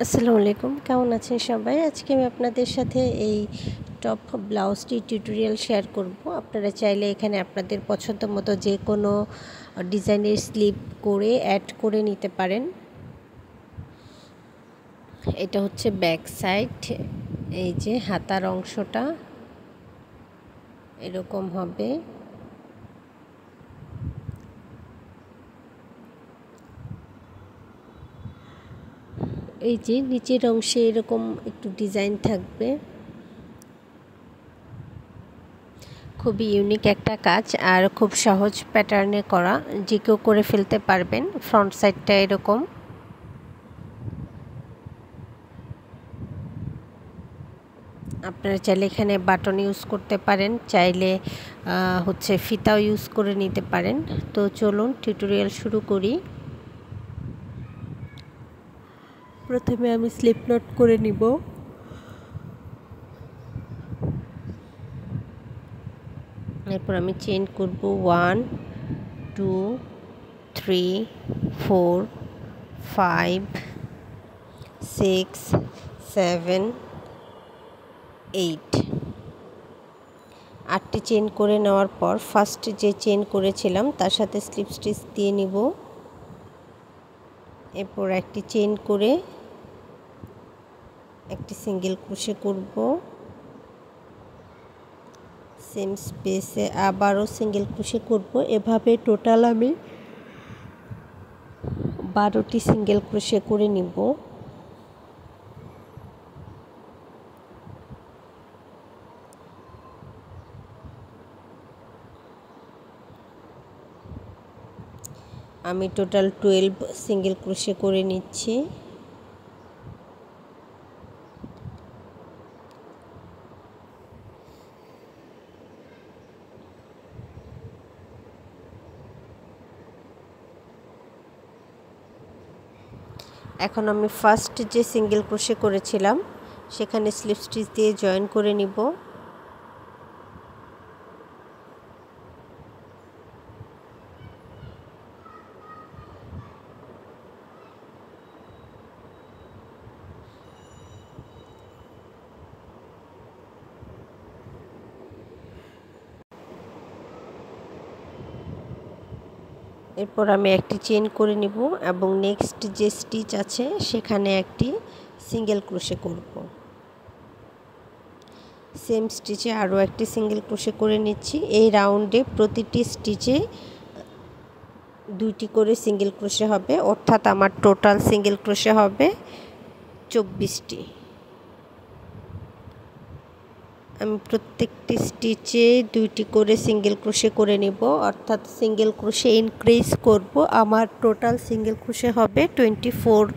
আসসালামু আলাইকুম, কেমন আছেন সবাই? আজকে আমি আপনাদের সাথে এই টপ ব্লাউজটি টিউটোরিয়াল শেয়ার করব। আপনারা চাইলে এখানে আপনাদের পছন্দ মতো যে কোনো ডিজাইনের স্লিপ করে অ্যাড করে নিতে পারেন। এটা হচ্ছে ব্যাক সাইড, এই যে হাতার অংশটা এরকম হবে। এই যে নিচের অংশে এরকম একটু ডিজাইন থাকবে। খুবই ইউনিক একটা কাজ আর খুব সহজ প্যাটার্নে করা, যে কেউ করে ফেলতে পারবেন। ফ্রন্ট সাইডটা এরকম। আপনারা চাইলে এখানে বাটন ইউজ করতে পারেন, চাইলে হচ্ছে ফিতাও ইউজ করে নিতে পারেন। তো চলুন টিউটোরিয়াল শুরু করি। প্রথমে আমি স্লিপ নট করে নিব। এরপর আমি চেইন করব 1 2 3 4 5 6 7 8 8টি চেইন করে নেওয়ার পর ফার্স্ট যে চেইন করেছিলাম তার সাথে স্লিপ স্টিচ দিয়ে নিব। এরপর একটি চেইন করে একটি সিঙ্গেল ক্রোশে করব, সেম স্পেসে আবারও সিঙ্গেল ক্রোশে করব। এভাবে টোটাল আমি 12টি সিঙ্গেল ক্রোশে করে নিব। আমি টোটাল 12 সিঙ্গেল ক্রোশে করে নিচ্ছি। এখন আমি ফার্স্ট যে সিঙ্গেল ক্রোশে করেছিলাম সেখানে স্লিপ স্টিচ দিয়ে জয়েন করে নিব। এরপর আমি একটি চেইন করে নিব এবং নেক্সট যে স্টিচ আছে সেখানে একটি সিঙ্গেল ক্রোশে করব। সেম স্টিচে আরও একটি সিঙ্গেল ক্রোশে করে নিচ্ছি। এই রাউন্ডে প্রতিটি স্টিচে 2টি করে সিঙ্গেল ক্রোশে হবে, অর্থাৎ আমার টোটাল সিঙ্গেল ক্রোশে হবে 24টি। আমি প্রত্যেকটি স্টিচে 2টি করে সিঙ্গেল ক্রোশে করে নিব, অর্থাৎ সিঙ্গেল ক্রোশে ইনক্রিজ করব। আমার টোটাল সিঙ্গেল ক্রোশে হবে 24।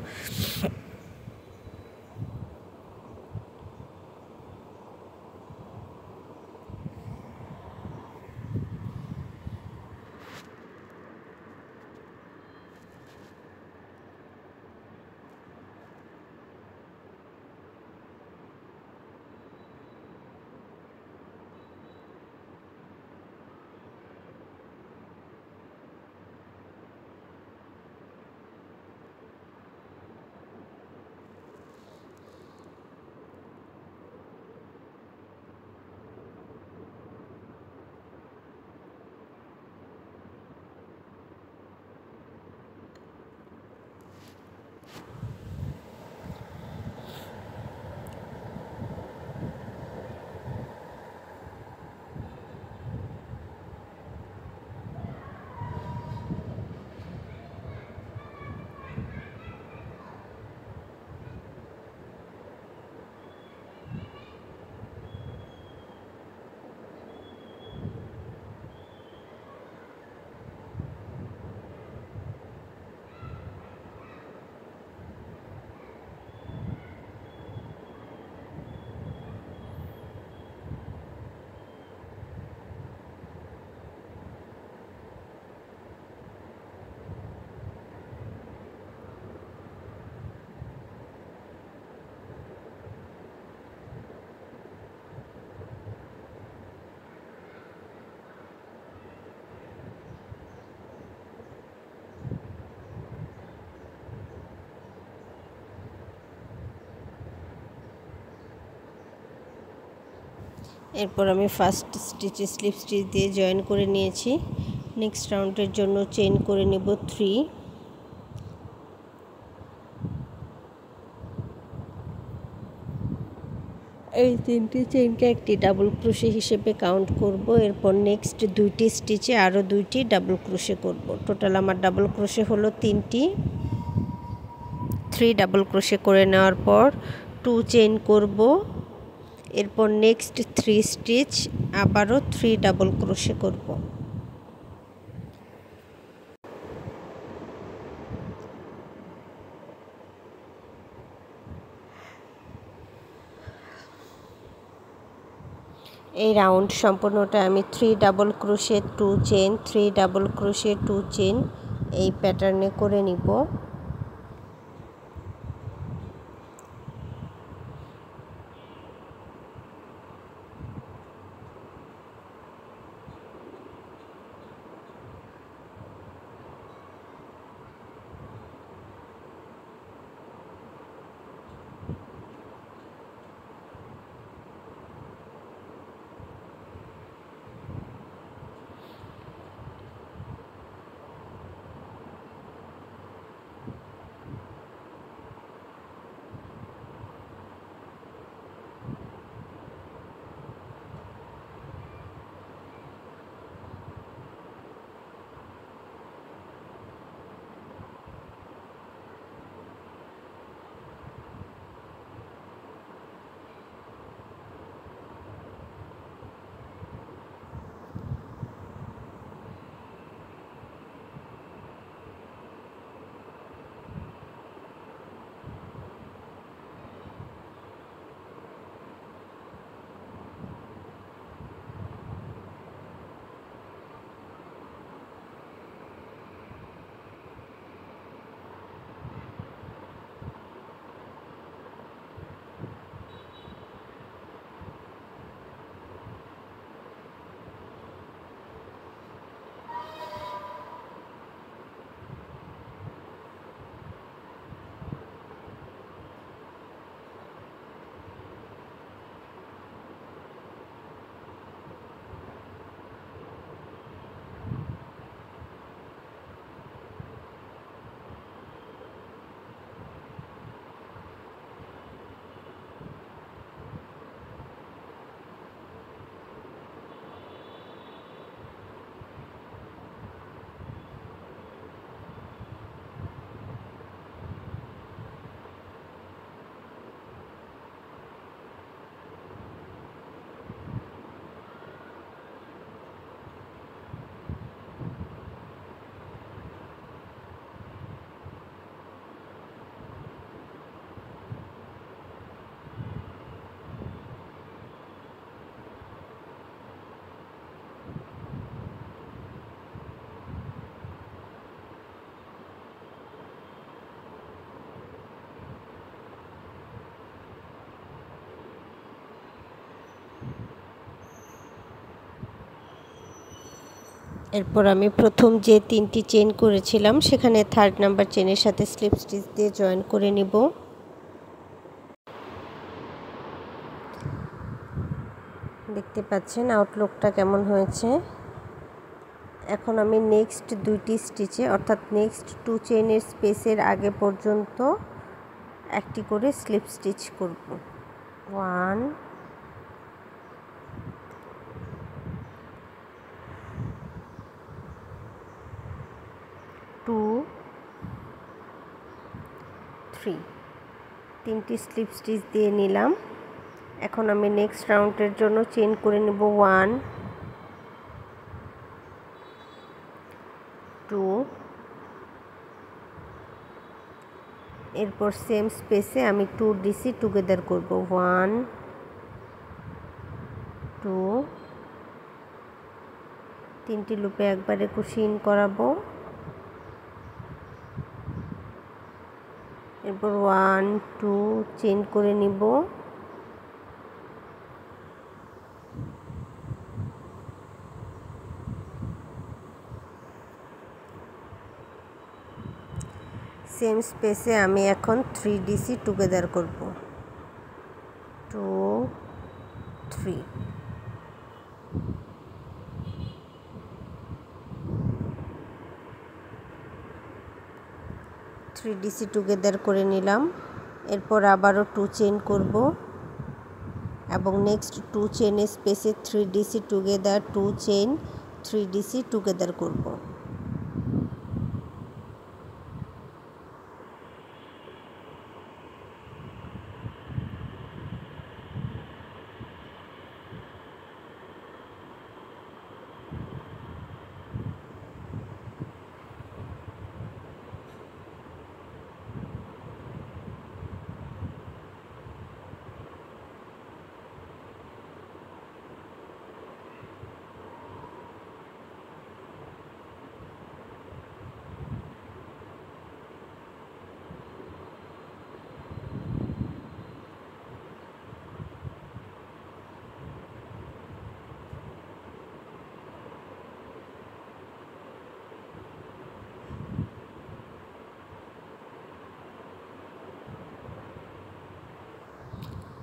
এরপর আমি ফার্স্ট স্টিচে স্লিপ স্টিচ দিয়ে জয়েন করে নিয়েছি। নেক্সট রাউন্ডের জন্য চেইন করে নেব 3। এই 3টি চেইনকে একটি ডাবল ক্রোশে হিসেবে কাউন্ট করব। এরপর নেক্সট 2টি স্টিচে আরও 2টি ডাবল ক্রোশে করব। টোটাল আমার ডাবল ক্রোশে হলো 3টি। 3 ডাবল ক্রোশে করে নেওয়ার পর 2 চেইন করব। এরপর নেক্সট 3 স্টিচ আবারও 3 ডাবল ক্রোশে করব। এই রাউন্ড সম্পূর্ণটা আমি 3 double crochet 2 chain 3 double crochet 2 chain এই প্যাটার্নে করে নিব। এরপর আমি প্রথম যে 3টি চেইন করেছিলাম সেখানে 3rd নাম্বার চেইনের সাথে স্লিপ স্টিচ দিয়ে জয়েন করে নিব। দেখতে পাচ্ছেন আউটলুকটা কেমন হয়েছে। এখন আমি নেক্সট 2টি স্টিচে অর্থাৎ নেক্সট 2 চেইনের স্পেসের আগে পর্যন্ত একটি করে স্লিপ স্টিচ করব। 1 2 3 3টি স্লিপ স্টিচ দিয়ে নিলাম। এখন আমি নেক্সট রাউন্ডের জন্য চেইন করে নেব 1 2। এরপর সেম স্পেসে আমি 2 ডিসি টুগেদার করব 1 2। 3টি লুপে একবারে কুশি ইন করাবো। এরপর 1 2 চেইন করে নিব। সেম স্পেসে আমি এখন 3 ডিসি টুগেদার করব 2 3। 3DC টুগেদার করে নিলাম। এরপর আবারও 2 চেইন করব এবং নেক্সট 2 চেইনের স্পেসে 3DC together 2 chain 3DC together করব।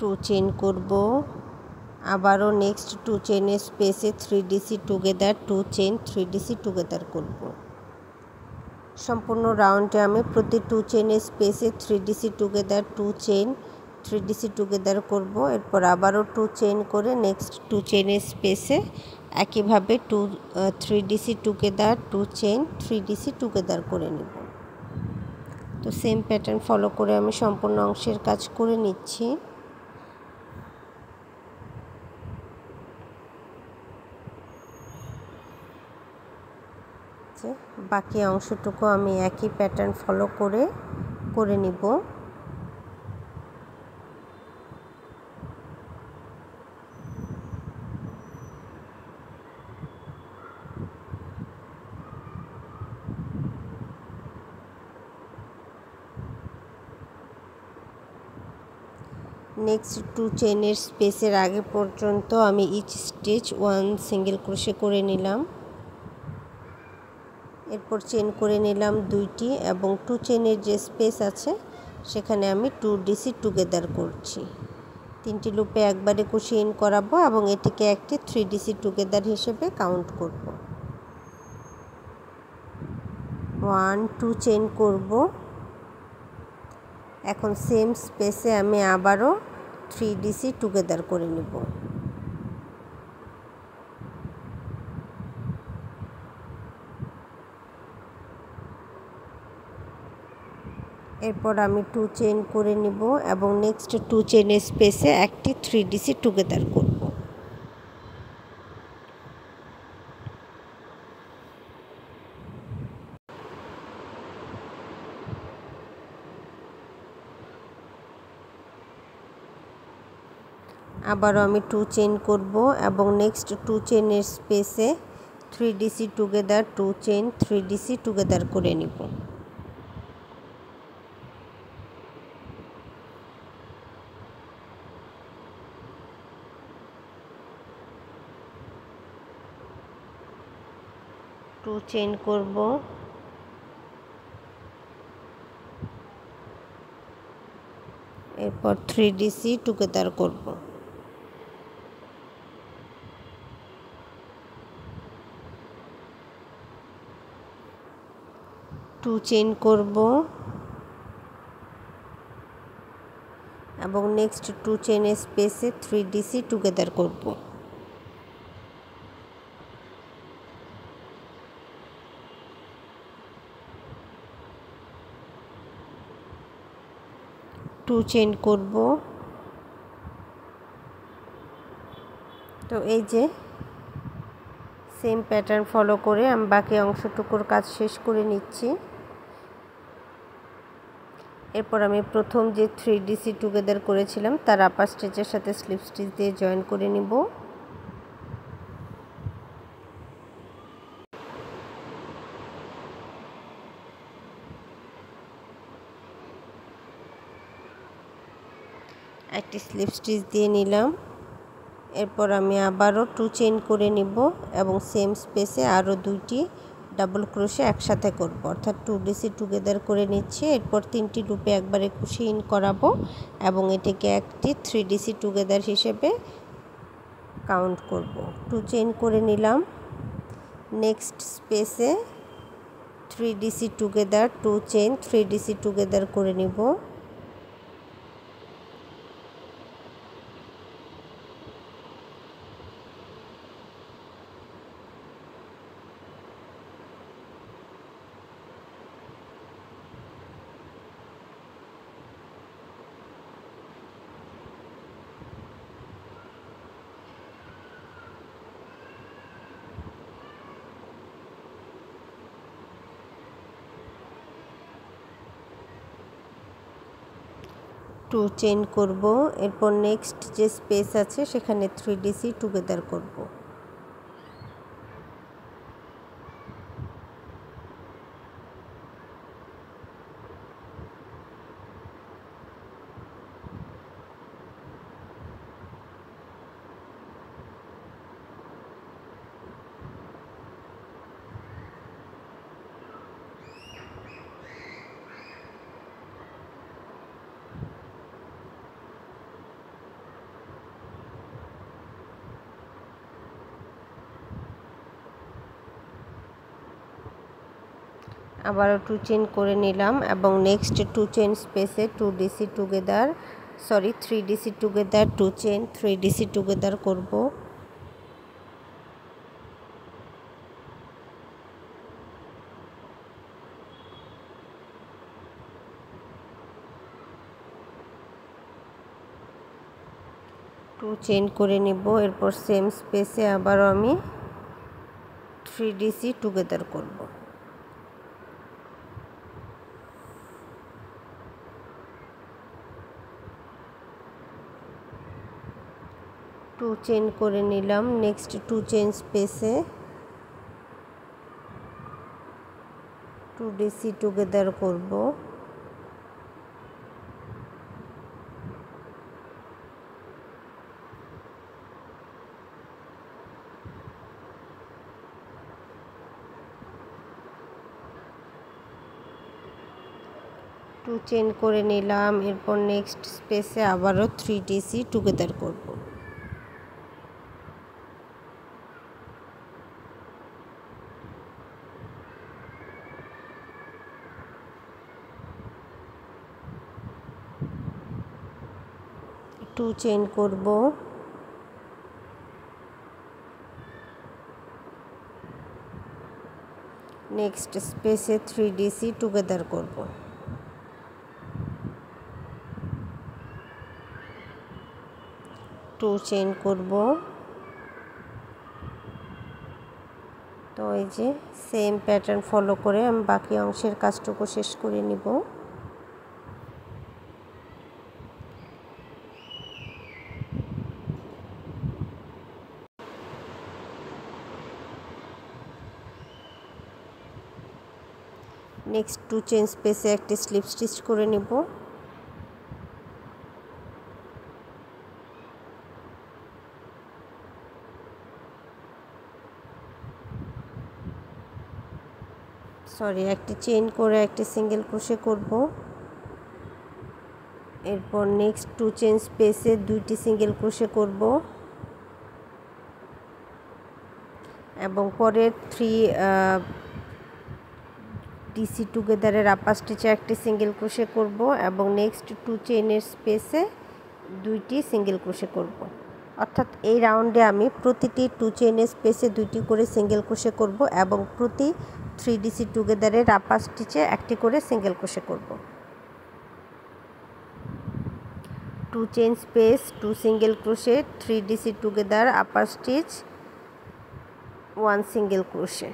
টু চেইন করব, আবারও নেক্সট 2 চেইনের স্পেসে 3DC together 2 chain 3DC together করব। সম্পূর্ণ রাউন্ডে আমি প্রতি 2 চেইনের স্পেসে 3DC together 2 chain 3DC together করব। এরপর আবারও 2 চেইন করে নেক্সট 2 চেইনের স্পেসে একইভাবে 3DC together 2 chain 3DC together করে নেব। তো সেম প্যাটার্ন ফলো করে আমি সম্পূর্ণ অংশের কাজ করে নিচ্ছি। বাকি অংশটুকু আমি একই প্যাটার্ন ফলো করে নিব। নেক্সট 2 চেইনের স্পেসের আগে পর্যন্ত আমি ইচ স্টিচ 1 সিঙ্গেল ক্রোশে করে নিলাম। এরপর চেইন করে নিলাম 2টি এবং 2 চেইনের যে স্পেস আছে সেখানে আমি 2DC টুগেদার করছি। 3টি লুপে একবারে কুশি ইন করাবো এবং এটিকে একটি 3DC টুগেদার হিসেবে কাউন্ট করব। 1 2 চেইন করব। এখন সেম স্পেসে আমি আবারও 3DC টুগেদার করে নেব। এরপর আমি 2 চেইন করে নিব এবং নেক্সট 2 চেইনের স্পেসে একটি 3DC টুগেদার করব। আবারও আমি 2 চেইন করব এবং নেক্সট 2 চেইনের স্পেসে 3DC together 2 chain 3DC together করে নিব। টু চেইন করব, এরপর 3DC টুগেদার করব। 2 চেইন করব এবং নেক্সট 2 চেইনের স্পেসে 3DC টুগেদার করব। টু চেইন করব। তো এই যে সেম প্যাটার্ন ফলো করে আমি বাকি অংশটুকুর কাজ শেষ করে নিচ্ছি। এরপর আমি প্রথম যে 3DC টুগেদার করেছিলাম তার আপার স্টিচের সাথে স্লিপ স্টিচ দিয়ে জয়েন করে নিব। একটি স্লিপ স্টিচ দিয়ে নিলাম। এরপর আমি আবারও 2 চেইন করে নিব এবং সেম স্পেসে আরও 2টি ডাবল ক্রোশে একসাথে করব, অর্থাৎ 2DC টুগেদার করে নিচ্ছি। এরপর 3টি লুপে একবারে কুশি ইন করাবো এবং এটিকে একটি 3DC টুগেদার হিসেবে কাউন্ট করব। 2 চেইন করে নিলাম, নেক্সট স্পেসে 3DC together 2 chain 3DC together করে নিব। টু চেইন করব, এরপর নেক্সট যে স্পেস আছে সেখানে 3DC টুগেদার করব। আবারও 2 চেইন করে নিলাম এবং নেক্সট 2 চেইন স্পেসে 3DC together 2 chain 3DC together করব। টু চেইন করে নিব, এরপর সেম স্পেসে আবারও আমি 3DC টুগেদার করব। টু চেইন করে নিলাম, নেক্সট 2 চেইন স্পেসে 2DC টুগেদার করব। টু চেইন করে নিলাম, এরপর নেক্সট স্পেসে আবারও 3DC টুগেদার করব। টু চেইন করব, নেক্সট স্পেসে 3DC টুগেদার করব। টু চেইন করব। তো এই যে সেম প্যাটার্ন ফলো করে আমি বাকি অংশের কাজটুকু শেষ করে নিব। নেক্সট 2 চেইন স্পেসে একটি স্লিপ স্টিচ করে নিব। একটি চেইন করে একটি সিঙ্গেল ক্রোশে করব। এরপর নেক্সট 2 চেইন স্পেসে 2টি সিঙ্গেল ক্রোশে করব এবং পরের 3DC টুগেদারের আপার স্টিচে একটি সিঙ্গেল ক্রোশে করব এবং নেক্সট 2 চেইনের স্পেসে 2টি সিঙ্গেল ক্রোশে করব। অর্থাৎ এই রাউন্ডে আমি প্রতিটি 2 চেইনের স্পেসে 2টি করে সিঙ্গেল ক্রোশে করব এবং প্রতি 3DC টুগেদারের আপার স্টিচে একটি করে সিঙ্গেল ক্রোশে করব। 2 chain space 2 single crochet 3DC together upper stitch 1 single crochet.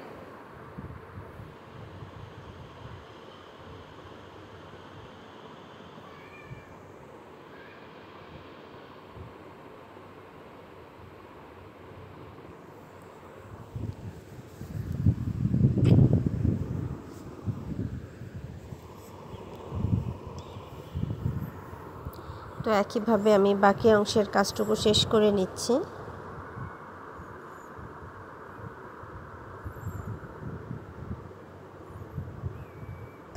তো একইভাবে আমি বাকি অংশের কাজটুকু শেষ করে নিচ্ছি।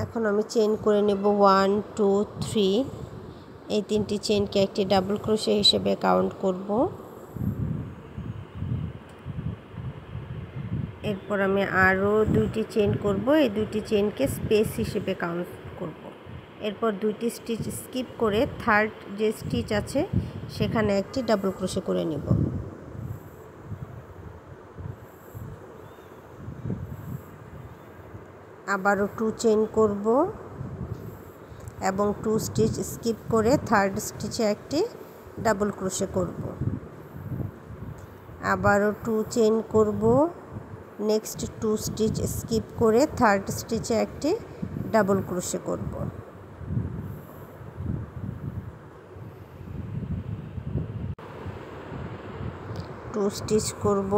এখন আমি চেইন করে নেব 1 2 3, এই 3টি চেইনকে একটি ডাবল ক্রোশে হিসেবে কাউন্ট করব। এরপর আমি আরও 2টি চেইন করব, এই 2টি চেইনকে স্পেস হিসেবে কাউন্ট করব। এরপর 2টি স্টিচ স্কিপ করে থার্ড যে স্টিচ আছে সেখানে একটি ডাবল ক্রোশে করে নিব। আবারও 2 চেইন করব এবং 2 স্টিচ স্কিপ করে থার্ড স্টিচে একটি ডাবল ক্রোশে করব। আবারও 2 চেইন করব, নেক্সট 2 স্টিচ স্কিপ করে থার্ড স্টিচে একটি ডাবল ক্রোশে করব। টু স্টিচ করব,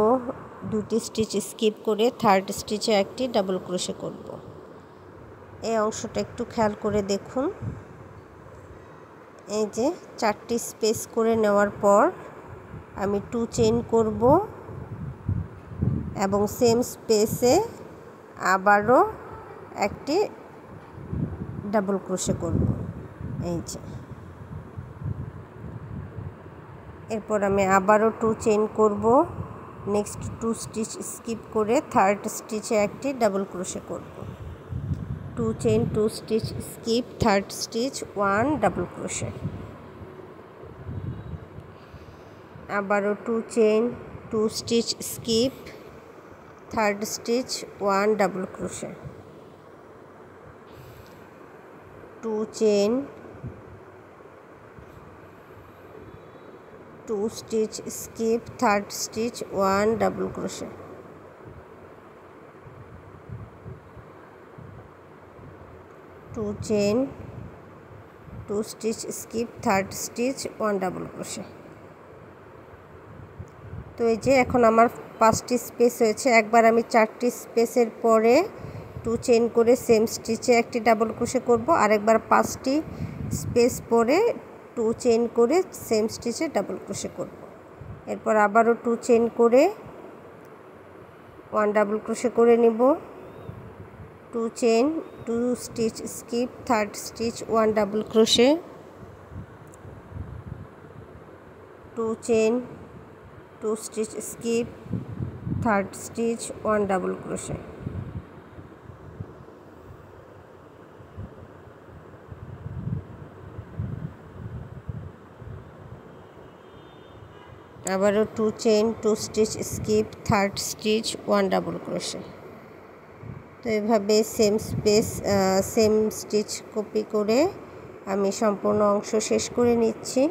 2টি স্টিচ স্কিপ করে থার্ড স্টিচে একটি ডাবল ক্রোশে করব। এই অংশটা একটু খেয়াল করে দেখুন। এই যে 4টি স্পেস করে নেওয়ার পর আমি 2 চেইন করব এবং সেম স্পেসে আবারও একটি ডাবল ক্রোশে করব। এই যে এরপর আমি আবারও 2 চেইন করব, নেক্সট 2 স্টিচ স্কিপ করে থার্ড স্টিচে একটি ডাবল ক্রোশে করব। 2 chain, 2 stitch skip, third stitch, 1 double crochet. আবারও 2 chain, 2 stitch skip, third stitch, 1 double crochet. 2 chain, 2 stitch skip, third stitch, 1 double crochet. 2 chain, 2 stitch skip, third stitch, 1 double crochet. তো এই যে এখন আমার 5টি space হয়েছে। একবার আমি 4টি স্পেসের পরে 2 চেইন করে সেম স্টিচে একটি ডাবল ক্রোশে করব, আরেকবার 5টি স্পেস পরে 2 চেইন করে সেম স্টিচে ডাবল ক্রোশে করব। এরপর আবারও 2 চেইন করে 1 ডাবল ক্রোশে করে নিব। 2 chain, 2 stitch skip, third stitch, 1 double crochet. 2 chain, 2 stitch skip, third stitch, 1 double crochet. আবারও 2 chain, 2 stitch skip, third stitch, 1 double crochet. তো এভাবে সেম স্টিচ কপি করে আমি সম্পূর্ণ অংশ শেষ করে নিচ্ছি।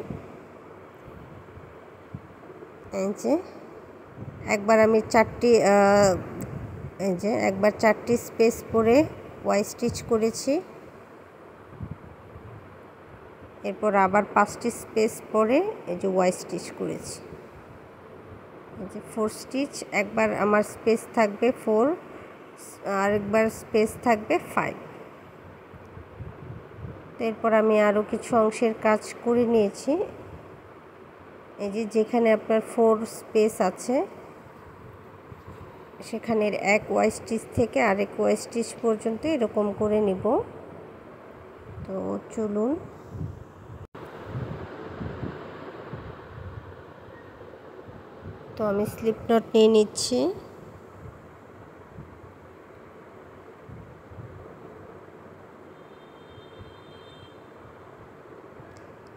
এই যে একবার আমি 4টি স্পেস পরে ওয়াই স্টিচ করেছি, এরপর আবার 5টি স্পেস পরে এই যে ওয়াই স্টিচ করেছি। এই যে 4 স্টিচ, একবার আমার স্পেস থাকবে 4, আরেকবার স্পেস থাকবে 5। এরপর আমি আরও কিছু অংশের কাজ করে নিয়েছি। এই যে যেখানে আপনার 4 স্পেস আছে সেখানের এক ওয়াই স্টিচ থেকে আরেক ওয়াই স্টিচ পর্যন্ত এরকম করে নিব। তো চলুন। তো আমি স্লিপ নট নিয়ে নিচ্ছি।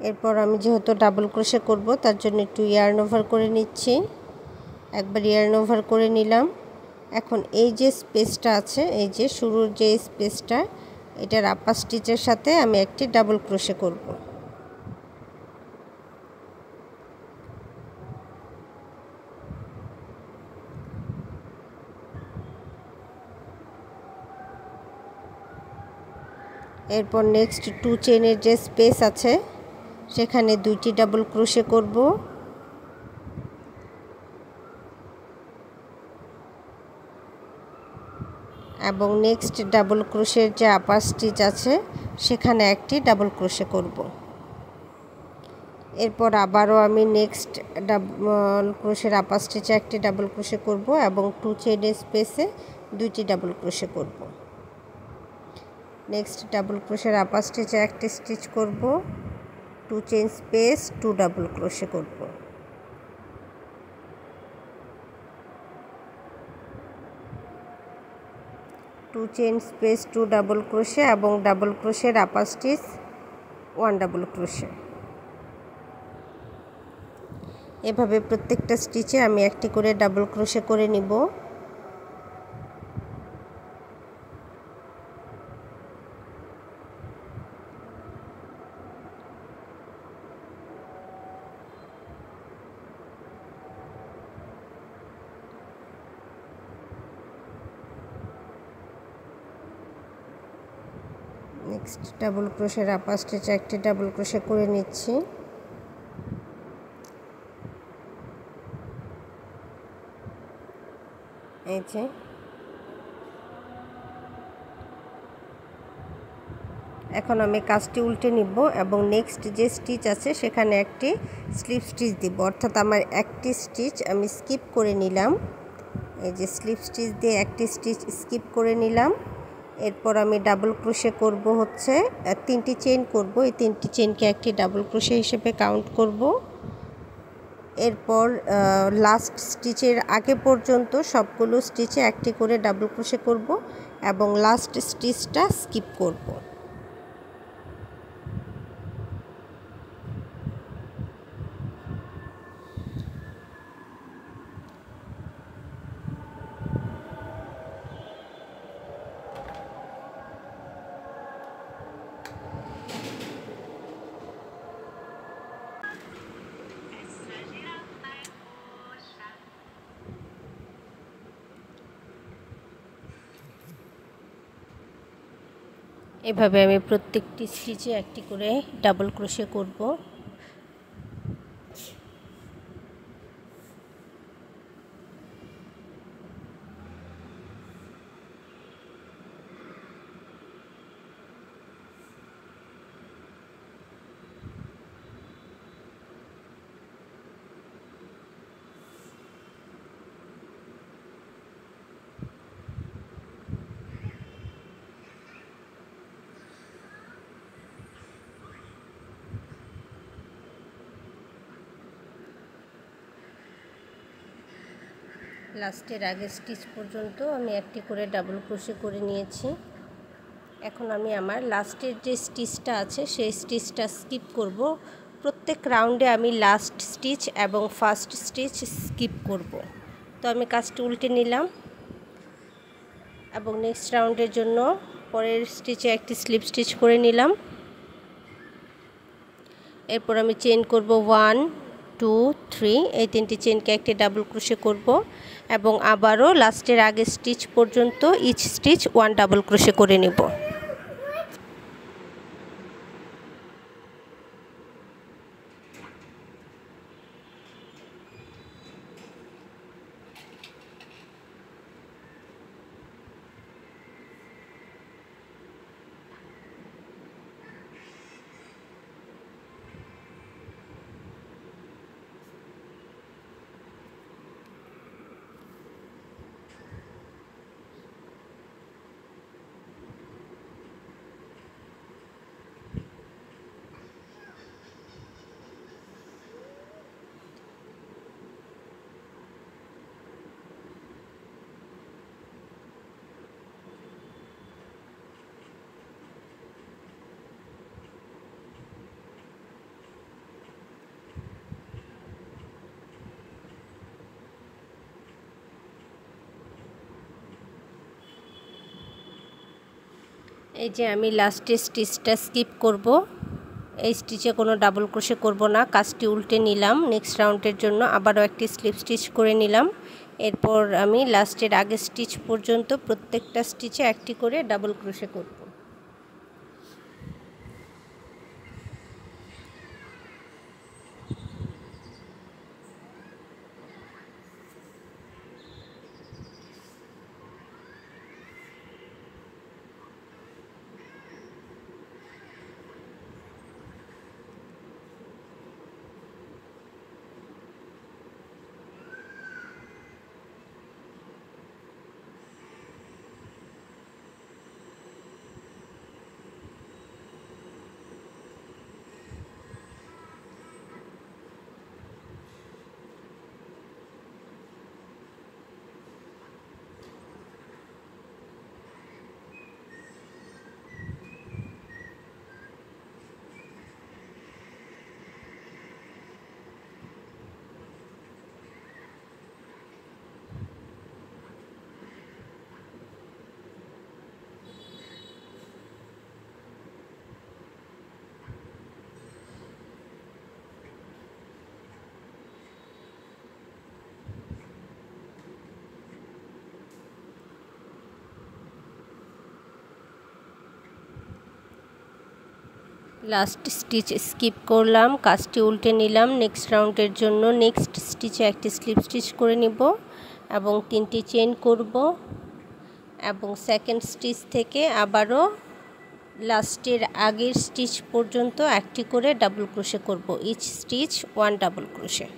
এরপর আমি যেহেতু ডাবল ক্রোশে করব তার জন্য একটু ইয়ার্ন ওভার করে নিচ্ছি। একবার ইয়ার্ন ওভার করে নিলাম। এখন এই যে স্পেসটা আছে, এই যে শুরুর যে স্পেসটা, এটার আপার স্টিচের সাথে আমি একটি ডাবল ক্রোশে করব। এরপর নেক্সট 2 চেইনের যে স্পেস আছে সেখানে 2টি ডাবল ক্রোশে করব। এবং নেক্সট ডাবল ক্রোশের যে আপার স্টিচ আছে সেখানে একটি ডাবল ক্রোশে করব। এরপর আবারও আমি নেক্সট ডাবল ক্রোশের আপার স্টিচে একটি ডাবল ক্রোশে করব এবং 2 চেইনের স্পেসে 2টি ডাবল ক্রোশে করব। নেক্সট ডাবল ক্রোশের আপার স্টিচে একটি স্টিচ করব, 2 চেইন স্পেস, 2 ডাবল ক্রোশে করব। 2 চেইন স্পেস 2 ডাবল ক্রোশে এবং ডাবল ক্রোশের আপার স্টিচ 1 ডাবল ক্রোশে। এভাবে প্রত্যেকটা স্টিচে আমি একটি করে ডাবল ক্রোশে করে নিব। নেক্সট ডাবল ক্রোশের আপার স্টিচে একটি ডাবল ক্রোশে করে নিচ্ছি। এই যে এখন আমি কাজটি উল্টে নিব এবং নেক্সট যে স্টিচ আছে সেখানে একটি স্লিপ স্টিচ দিব, অর্থাৎ আমার একটি স্টিচ আমি স্কিপ করে নিলাম। এই যে স্লিপ স্টিচ দিয়ে একটি স্টিচ স্কিপ করে নিলাম। এরপর আমি ডাবল ক্রোশে করব হচ্ছে 3টি চেইন করব। এই 3টি চেইনকে একটি ডাবল ক্রোশে হিসেবে কাউন্ট করব। এরপর লাস্ট স্টিচের আগে পর্যন্ত সবগুলো স্টিচে একটি করে ডাবল ক্রোশে করব এবং লাস্ট স্টিচটা স্কিপ করব। এভাবে আমি প্রত্যেকটি স্টিচে একটি করে ডাবল ক্রোশে করব। লাস্টের আগের স্টিচ পর্যন্ত আমি একটি করে ডাবল ক্রোশে করে নিয়েছি। এখন আমি আমার লাস্টের যে স্টিচটা আছে সেই স্টিচটা স্কিপ করব। প্রত্যেক রাউন্ডে আমি লাস্ট স্টিচ এবং ফার্স্ট স্টিচ স্কিপ করব। তো আমি কাজটি উল্টে নিলাম এবং নেক্সট রাউন্ডের জন্য পরের স্টিচে একটি স্লিপ স্টিচ করে নিলাম। এরপর আমি চেইন করব 1 2 3, এই 3টি চেইনকে একটি ডাবল ক্রোশে করব এবং আবারও লাস্টের আগের স্টিচ পর্যন্ত ইচ স্টিচ 1 ডাবল ক্রোশে করে নেব। এই যে আমি লাস্টের স্টিচটা স্কিপ করব, এই স্টিচে কোনো ডাবল ক্রোশে করব না, কাজটি উল্টে নিলাম। নেক্সট রাউন্ডের জন্য আবারও একটি স্লিপ স্টিচ করে নিলাম। এরপর আমি লাস্টের আগের স্টিচ পর্যন্ত প্রত্যেকটা স্টিচে একটি করে ডাবল ক্রোশে করব। লাস্ট স্টিচ স্কিপ করলাম, কাজটি উল্টে নিলাম নেক্সট রাউন্ডের জন্য। নেক্সট স্টিচে একটি স্লিপ স্টিচ করে নিব এবং 3টি চেইন করব এবং সেকেন্ড স্টিচ থেকে আবারও লাস্টের আগের স্টিচ পর্যন্ত একটি করে ডাবল ক্রোশে করব। Each stitch 1 double crochet.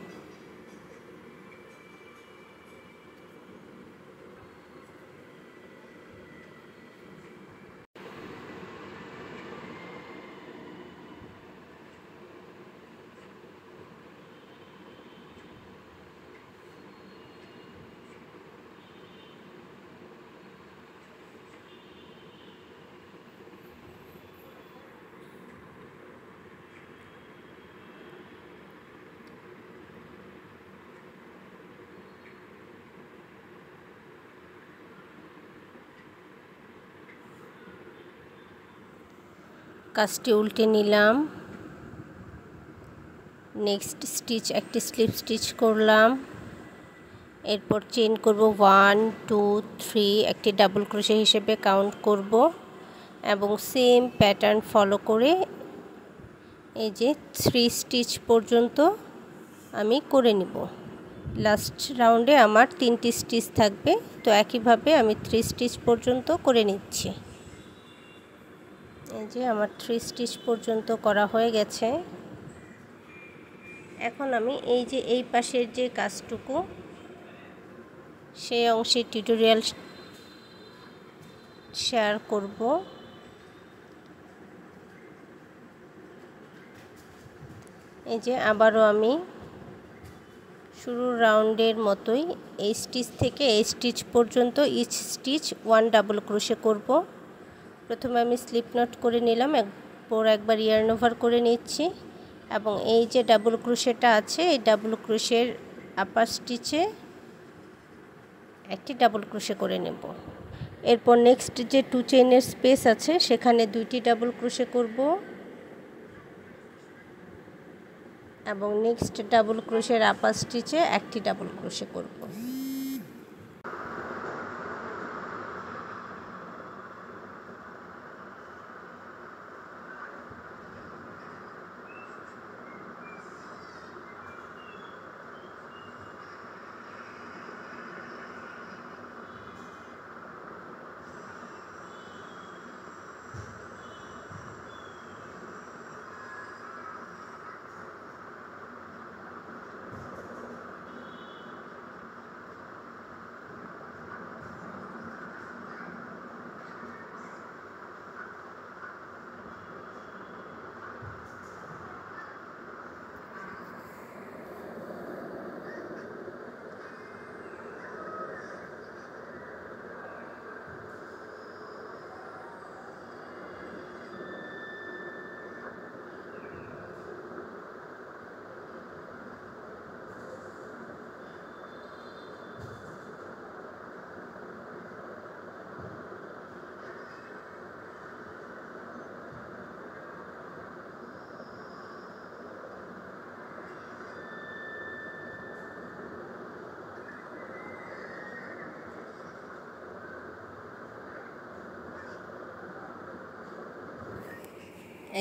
কাজটি উল্টে নিলাম, নেক্সট স্টিচ একটি স্লিপ স্টিচ করলাম, এরপর চেইন করব 1 2 3, একটি ডাবল ক্রোশে হিসেবে কাউন্ট করব এবং সেম প্যাটার্ন ফলো করে এই যে 3 স্টিচ পর্যন্ত আমি করে নিব। লাস্ট রাউন্ডে আমার 3টি স্টিচ থাকবে, তো একইভাবে আমি 3 স্টিচ পর্যন্ত করে নিচ্ছি। এই যে আমার 3 স্টিচ পর্যন্ত করা হয়ে গেছে। এখন আমি এই যে এই পাশের যে কাজটুকু সেই অংশে টিউটোরিয়াল শেয়ার করব। এই যে আবারও আমি শুরুর রাউন্ডের মতোই এই স্টিচ থেকে এই স্টিচ পর্যন্ত ইচ স্টিচ 1 ডাবল ক্রোশে করব। প্রথমে আমি স্লিপ নট করে নিলাম, এরপর একবার ইয়ার্ন ওভার করে নিচ্ছি এবং এই যে ডাবল ক্রোশেটা আছে এই ডাবল ক্রোশের আপার স্টিচে একটি ডাবল ক্রোশে করে নেব। এরপর নেক্সট যে 2 চেইনের স্পেস আছে সেখানে 2টি ডাবল ক্রোশে করব এবং নেক্সট ডাবল ক্রোশের আপার স্টিচে একটি ডাবল ক্রোশে করব।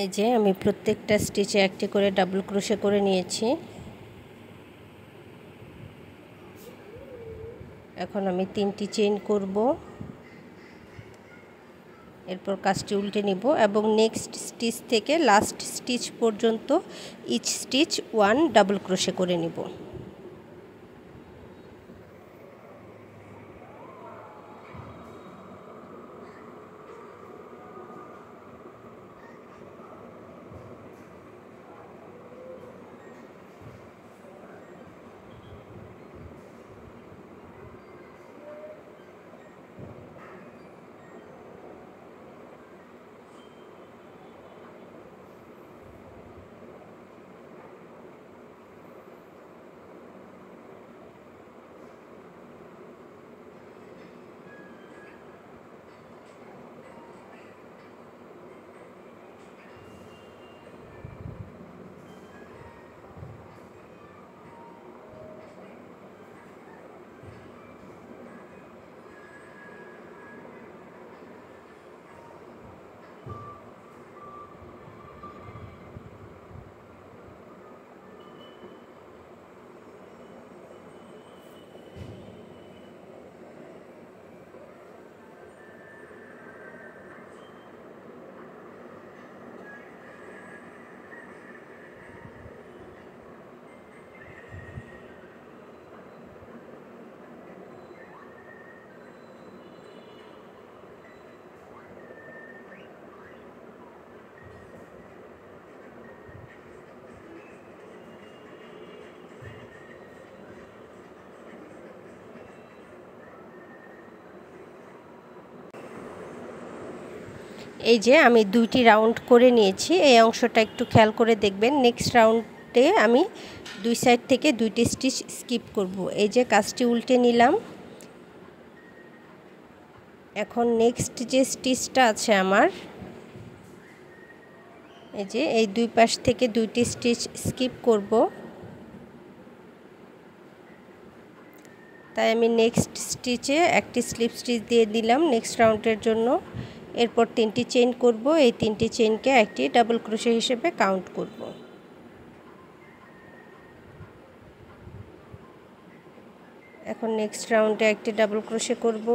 এই যে আমি প্রত্যেকটা স্টিচে একটি করে ডাবল ক্রোশে করে নিয়েছি। এখন আমি 3টি চেইন করব, এরপর কাজটি উল্টে নিব এবং নেক্সট স্টিচ থেকে লাস্ট স্টিচ পর্যন্ত ইচ স্টিচ 1 ডাবল ক্রোশে করে নিব। এই যে আমি 2টি রাউন্ড করে নিয়েছি, এই অংশটা একটু খেয়াল করে দেখবেন। নেক্সট রাউন্ডে আমি 2 সাইড থেকে 2টি স্টিচ স্কিপ করব। এই যে কাজটি উল্টে নিলাম। এখন নেক্সট যে স্টিচটা আছে আমার, এই যে এই 2 পাশ থেকে 2টি স্টিচ স্কিপ করব। তাই আমি নেক্সট স্টিচে একটি স্লিপ স্টিচ দিয়ে দিলাম নেক্সট রাউন্ডের জন্য। এরপর 3টি চেইন করব, এই 3টি চেইনকে একটি ডাবল ক্রোশে হিসেবে কাউন্ট করব। এখন নেক্সট রাউন্ডে একটি ডাবল ক্রোশে করব।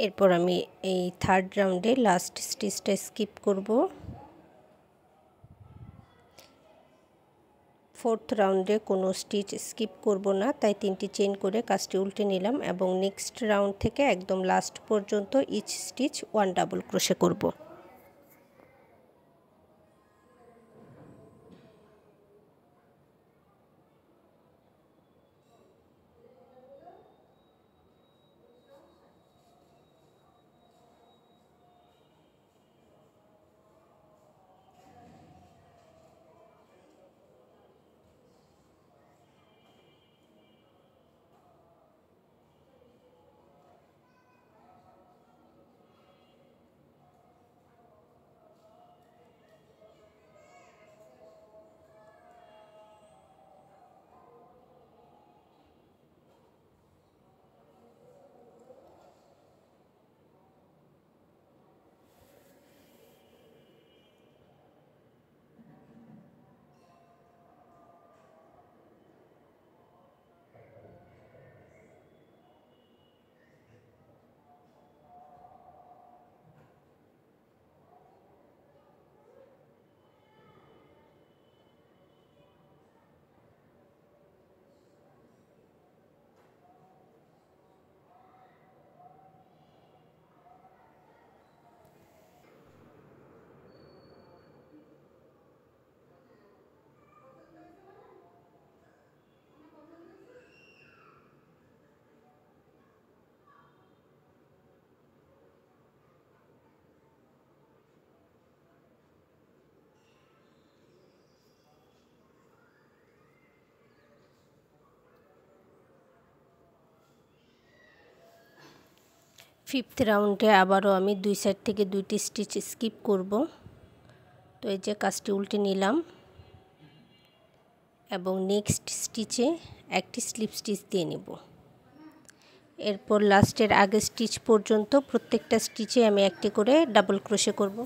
এরপর আমি এই থার্ড রাউন্ডে লাস্ট স্টিচটা স্কিপ করব। ফোর্থ রাউন্ডে কোনো স্টিচ স্কিপ করব না, তাই 3টি চেইন করে কাজটি উল্টে নিলাম এবং নেক্সট রাউন্ড থেকে একদম লাস্ট পর্যন্ত ইচ স্টিচ 1 ডাবল ক্রোশে করব। ফিফথ রাউন্ডে আবারও আমি 2 সাইড থেকে 2টি স্টিচ স্কিপ করব। তো এই যে কাজটি উল্টে নিলাম এবং নেক্সট স্টিচে একটি স্লিপ স্টিচ দিয়ে নেব। এরপর লাস্টের আগের স্টিচ পর্যন্ত প্রত্যেকটা স্টিচে আমি একটি করে ডাবল ক্রোশে করব।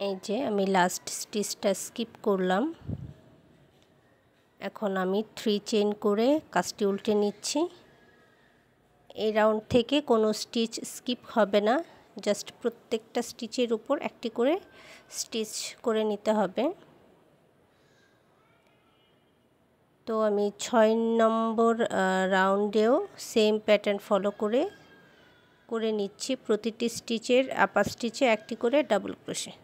এই যে আমি লাস্ট স্টিচটা স্কিপ করলাম। এখন আমি 3 চেইন করে কাজটি উল্টে নিচ্ছি। এই রাউন্ড থেকে কোনো স্টিচ স্কিপ হবে না, জাস্ট প্রত্যেকটা স্টিচের উপর একটি করে স্টিচ করে নিতে হবে। তো আমি 6 নম্বর রাউন্ডেও সেম প্যাটার্ন ফলো করে নিচ্ছি। প্রতিটি স্টিচের আপার স্টিচে একটি করে ডাবল ক্রোশে।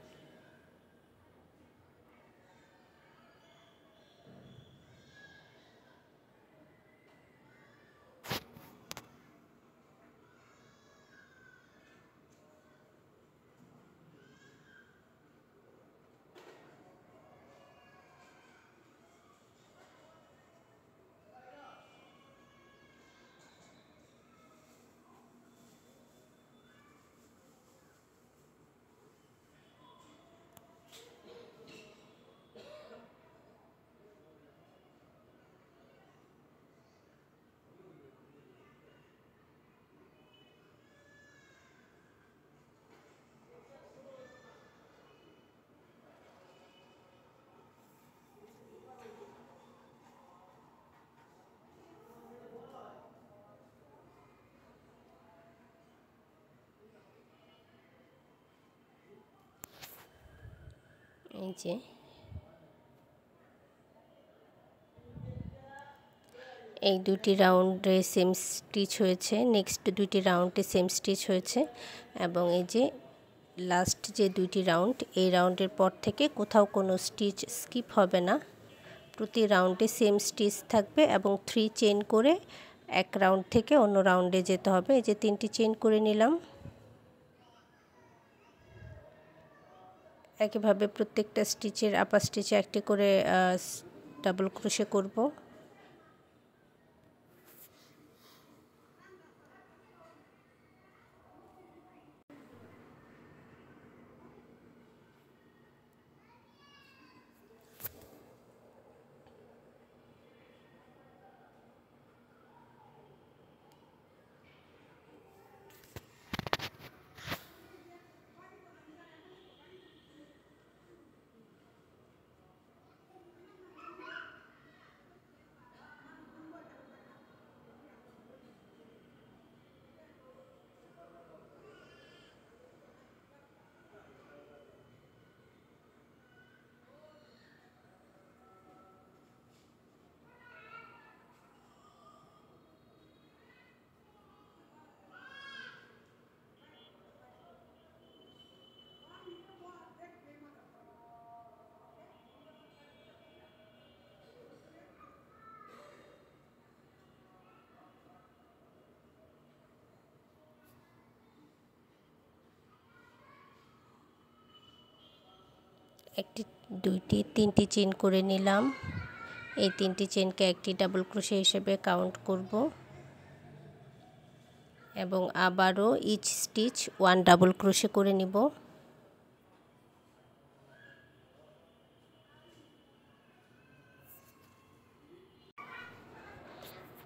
এই যে এই দুটি রাউন্ডে সেম স্টিচ হয়েছে, নেক্সট দুটি রাউন্ডে সেম স্টিচ হয়েছে, এবং এই যে লাস্ট যে দুটি রাউন্ড, এই রাউন্ডের পর থেকে কোথাও কোনো স্টিচ স্কিপ হবে না, প্রতি রাউন্ডে সেম স্টিচ থাকবে এবং 3 চেইন করে এক রাউন্ড থেকে অন্য রাউন্ডে যেতে হবে। এই যে 3টি চেইন করে নিলাম। একইভাবে প্রত্যেকটা স্টিচের আপার স্টিচে একটি করে ডাবল ক্রোশে করব। একটি, দুইটি, 3টি চেইন করে নিলাম। এই 3টি চেইনকে একটি ডাবল ক্রোশে হিসেবে কাউন্ট করব এবং আবারও ইচ স্টিচ 1 ডাবল ক্রোশে করে নিব।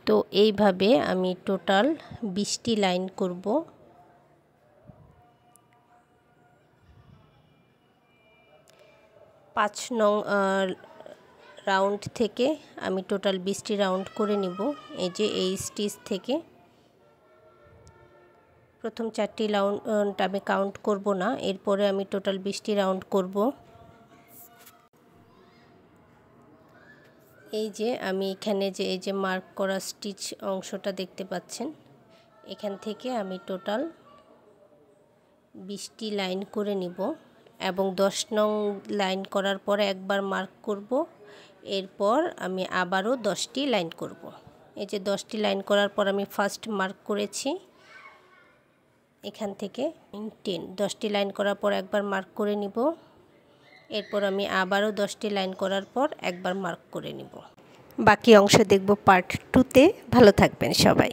তো এইভাবে আমি টোটাল 20টি লাইন করব। পাঁচ নং রাউন্ড থেকে আমি টোটাল 20টি রাউন্ড করে নিব। এই যে এই স্টিচ থেকে প্রথম 4টি রাউন্ড আমি কাউন্ট করব না, এরপরে আমি টোটাল 20টি রাউন্ড করব। এই যে আমি এখানে যে এই যে মার্ক করা স্টিচ অংশটা দেখতে পাচ্ছেন, এখান থেকে আমি টোটাল 20টি লাইন করে নিব এবং 10 নং লাইন করার পরে একবার মার্ক করব, এরপর আমি আবারও 10টি লাইন করব। এই যে 10টি লাইন করার পর আমি ফার্স্ট মার্ক করেছি, এখান থেকে 10টি লাইন করার পর একবার মার্ক করে নিব, এরপর আমি আবারও 10টি লাইন করার পর একবার মার্ক করে নিব। বাকি অংশ দেখব পার্ট 2-তে। ভালো থাকবেন সবাই।